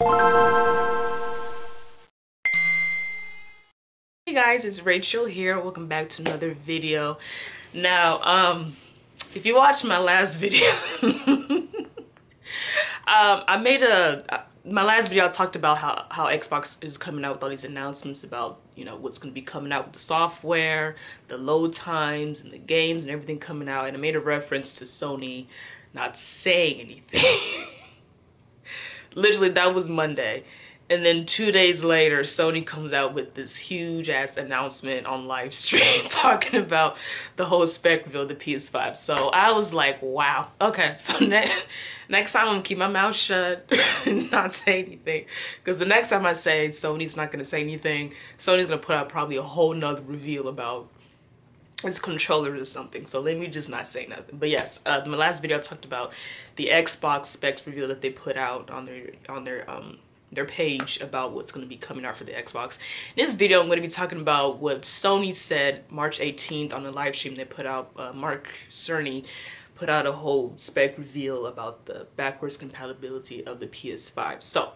Hey guys, it's Rachel here. Welcome back to another video. Now, if you watched my last video, my last video I talked about how Xbox is coming out with all these announcements about, you know, what's going to be coming out with the software, the load times, and the games and everything coming out, and I made a reference to Sony not saying anything. Literally, that was Monday. And then 2 days later, Sony comes out with this huge ass announcement on live stream talking about the whole spec reveal of the PS5. So I was like, wow. Okay, so next time I'm gonna keep my mouth shut and not say anything. Because the next time I say Sony's not gonna say anything, Sony's gonna put out probably a whole nother reveal about its controllers or something. So let me just not say nothing. But yes, my last video I talked about the Xbox specs reveal that they put out on their page about what's going to be coming out for the Xbox. In this video, I'm going to be talking about what Sony said March 18th on the live stream they put out. Mark Cerny put out a whole spec reveal about the backwards compatibility of the PS5. So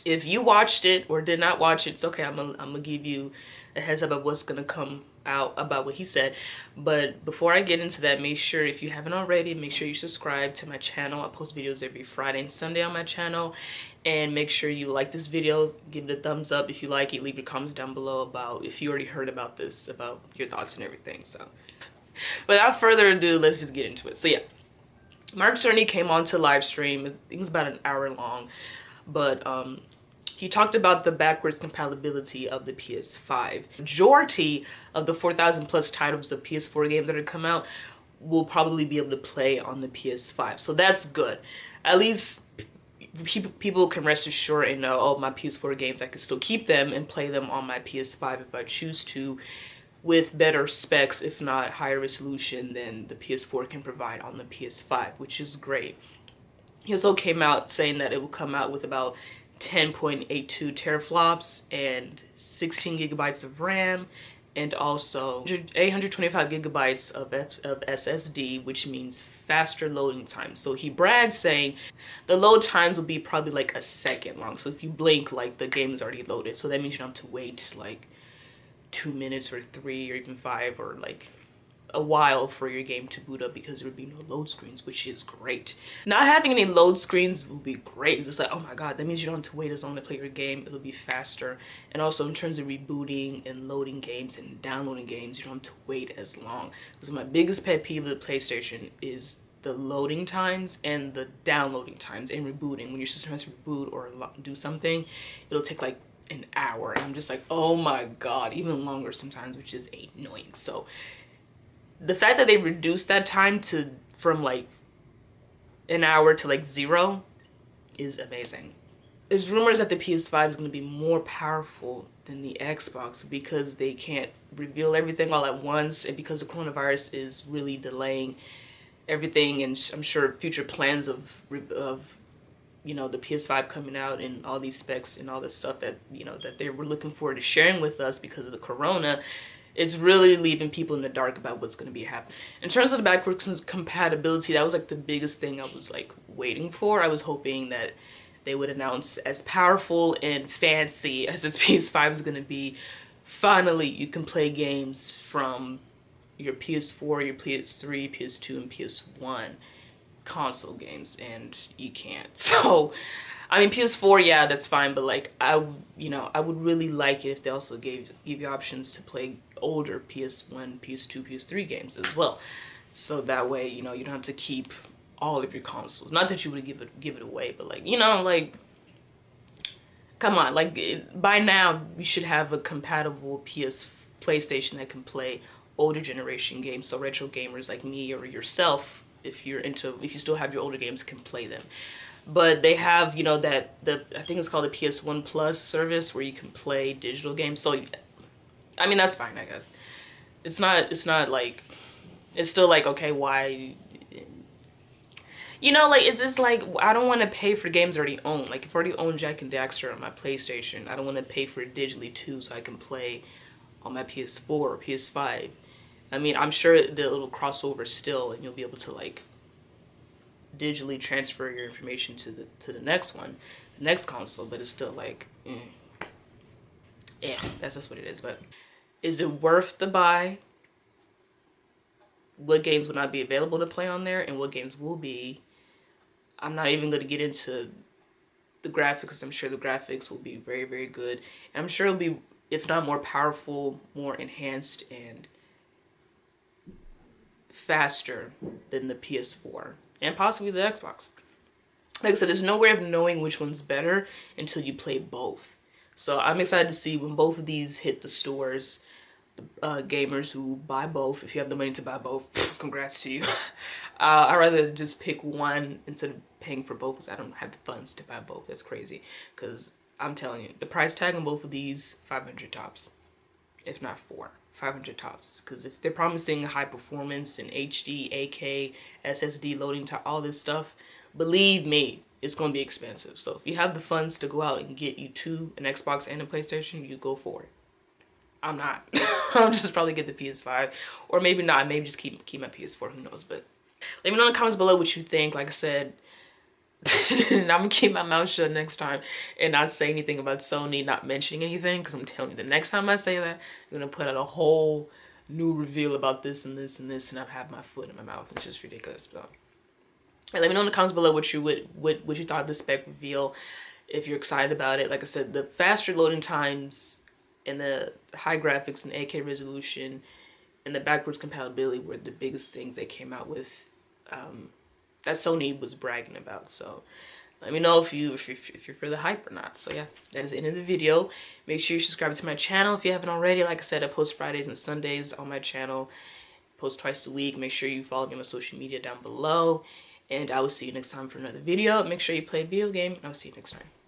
if you watched it or did not watch it, it's okay. I'm gonna give you a heads up of what's gonna come out about what he said. But before I get into that, make sure, if you haven't already, make sure you subscribe to my channel. I post videos every Friday and Sunday on my channel. And make sure you like this video, give it a thumbs up if you like it, leave your comments down below about if you already heard about this, about your thoughts and everything. So without further ado, let's just get into it. So yeah, Mark Cerny came on to live stream. I think it was about an hour long, but he talked about the backwards compatibility of the PS5. Majority of the 4,000 plus titles of PS4 games that are come out will probably be able to play on the PS5. So that's good. At least people can rest assured and know, oh, my PS4 games, I can still keep them and play them on my PS5 if I choose to, with better specs, if not higher resolution than the PS4 can provide on the PS5, which is great. He also came out saying that it will come out with about 10.82 teraflops and 16 gigabytes of RAM, and also 825 gigabytes of SSD, which means faster loading time. So he bragged saying the load times will be probably like a second long. So if you blink, like, the game is already loaded. So that means you don't have to wait like 2 minutes or 3 or even 5 or like a while for your game to boot up, because there would be no load screens, which is great. Not having any load screens will be great. It's just like, oh my god, that means you don't have to wait as long to play your game. It'll be faster. And also in terms of rebooting and loading games and downloading games, you don't have to wait as long. Because my biggest pet peeve of the PlayStation is the loading times and the downloading times and rebooting. When your system has to reboot or do something, it'll take like an hour, and I'm just like, oh my god, even longer sometimes, which is annoying. So the fact that they reduced that time from like an hour to like 0 is amazing. There's rumors that the PS5 is going to be more powerful than the Xbox because they can't reveal everything all at once, and because the coronavirus is really delaying everything, and I'm sure future plans of you know, the PS5 coming out and all these specs and all this stuff that, you know, that they were looking forward to sharing with us because of the corona. It's really leaving people in the dark about what's going to be happening. In terms of the backwards compatibility, that was like the biggest thing I was like waiting for. I was hoping that they would announce, as powerful and fancy as this PS5 is going to be, finally you can play games from your PS4, your PS3, PS2, and PS1 console games, and you can't. So I mean, PS4, yeah, that's fine, but like I would really like it if they also give you options to play older PS1, PS2, PS3 games as well. So that way, you know, you don't have to keep all of your consoles. Not that you would give it away, but like, you know, like, come on, like by now you should have a compatible PlayStation that can play older generation games, so retro gamers like me or yourself, if you still have your older games, can play them. But they have, you know, I think it's called the PS1 Plus service where you can play digital games. So I mean, that's fine, I guess. It's not like, it's still like, okay, why, you know, like, it's just like, I don't want to pay for games I already own. Like, if I already own Jak and Daxter on my PlayStation, I don't want to pay for it digitally too, so I can play on my PS4 or PS5. I mean, I'm sure that it'll cross over still, and you'll be able to like digitally transfer your information to the next one. next console, but it's still like, yeah, that's just what it is. But is it worth the buy? What games will not be available to play on there and what games will be? I'm not even going to get into the graphics. I'm sure the graphics will be very, very good. And I'm sure it'll be, if not more powerful, more enhanced and faster than the PS4 and possibly the Xbox. Like I said, there's no way of knowing which one's better until you play both. So I'm excited to see when both of these hit the stores. Gamers who buy both, if you have the money to buy both, congrats to you. I'd rather just pick one instead of paying for both, because I don't have the funds to buy both. That's crazy, because I'm telling you, the price tag on both of these, 500 tops, if not 500 tops. Because if they're promising high performance and HD, AK, SSD loading time, all this stuff, believe me, it's going to be expensive. So if you have the funds to go out and get you an Xbox and a PlayStation, you go for it. I'm not. I'll just probably get the PS5, or maybe not. Maybe just keep my PS4. Who knows? But let me know in the comments below what you think. Like I said, I'm gonna keep my mouth shut next time and not say anything about Sony not mentioning anything, because I'm telling you, the next time I say that, I'm gonna put out a whole new reveal about this and this and this, and I'll have my foot in my mouth. It's just ridiculous. So, and let me know in the comments below what you thought of the spec reveal. If you're excited about it, like I said, the faster loading times and the high graphics and 8K resolution and the backwards compatibility were the biggest things they came out with, that Sony was bragging about. So let me know if you're for the hype or not. So yeah, that is the end of the video. Make sure you subscribe to my channel if you haven't already. Like I said, I post Fridays and Sundays on my channel. Post twice a week. Make sure you follow me on my social media down below. And I will see you next time for another video. Make sure you play a video game, and I'll see you next time.